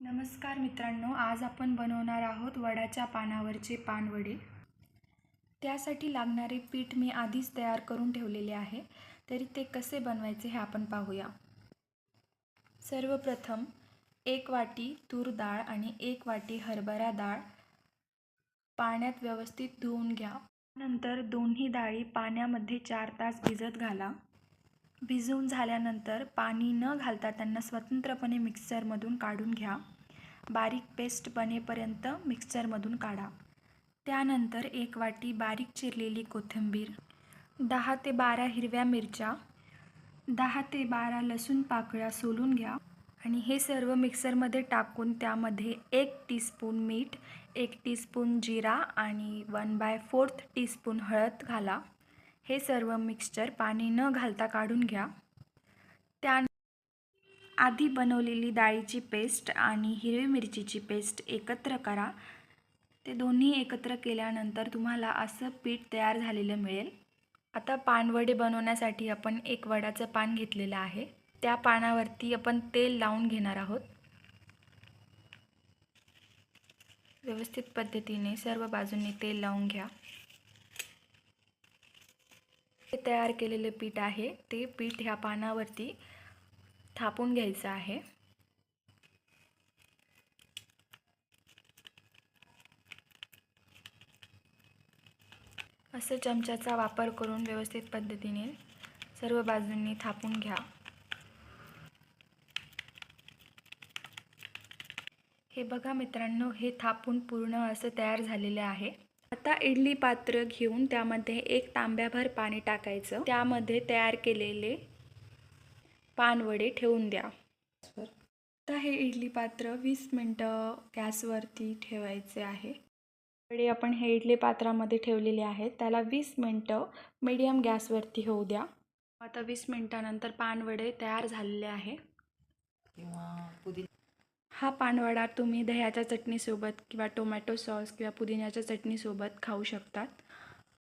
नमस्कार मित्रांनो, आज आपण बनवणार आहोत वडाच्या पानावरचे पानवडे। त्यासाठी लागणारे पीठ मी आधीच तयार करून ठेवलेले आहे, तरी ते कसे बनवायचे हे आपण पाहूया। सर्वप्रथम 1 वाटी तूर डाळ आणि 1 वाटी हरभरा डाळ पाण्यात व्यवस्थित धुवून घ्या। नंतर दोन्ही डाळी पाण्यामध्ये 4 तास भिजत घाला। भिजवून झाल्यानंतर पाणी न घालता त्यांना स्वतंत्रपणे मिक्सरमधून काढून घ्या। बारीक पेस्ट बनेपर्यंत मिक्सरमधून काढा। त्यानंतर 1 वाटी बारीक चिरलेली कोथिंबीर, 10 ते 12 हिरव्या मिरच्या, 10 ते 12 लसूण पाकळ्या सोलून घ्या आणि हे सर्व मिक्सरमध्ये टाकून त्यामध्ये 1 टीस्पून मीठ, 1 टीस्पून जिरा आणि 1/4 टीस्पून हळद घाला। हे सर्व मिक्सचर पाणी न घालता काढून घ्या। त्या आधी बनवलेली डाळीची पेस्ट आणि हिरवी मिरचीची पेस्ट एकत्र करा। ते दोन्ही एकत्र केल्यानंतर तुम्हाला असं पीठ तयार झालेलं मिळेल। आता पानवडे बनवण्यासाठी आपण एक वडाचं पान घेतलेलं आहे। त्या पानावरती आपण तेल लावून घेणार आहोत। व्यवस्थित पद्धतीने सर्व बाजूंनी तेल लावून घ्या। हे तयार केलेले पीठ आहे, ते पीठ ह्या पानावरती थापून घ्यायचं आहे। असं चमच्याचा वापर करून व्यवस्थित पद्धतीने सर्व बाजूंनी थापून घ्या। हे बघा मित्रांनो, हे थापून पूर्ण असं तयार झालेले आहे। आता इडली पात्र घेऊन त्यामध्ये 1 तांब्याभर पाणी टाकायचं। त्यामध्ये तयार केलेले पानवडे ठेवून द्या। आता हे इडली पात्र 20 मिनिटं गॅसवरती ठेवायचे आहे। वडे आपण हे इडली पात्रामध्ये ठेवलेले आहेत, त्याला 20 मिनिटं मीडियम गॅसवरती होऊ द्या। आता 20 मिनिटानंतर पानवडे तयार झालेले आहे। हा पानवडा तुम्ही दह्याच्या चटणीसोबत किंवा टोमॅटो सॉस किंवा पुदिन्याच्या चटणीसोबत खाऊ शकतात।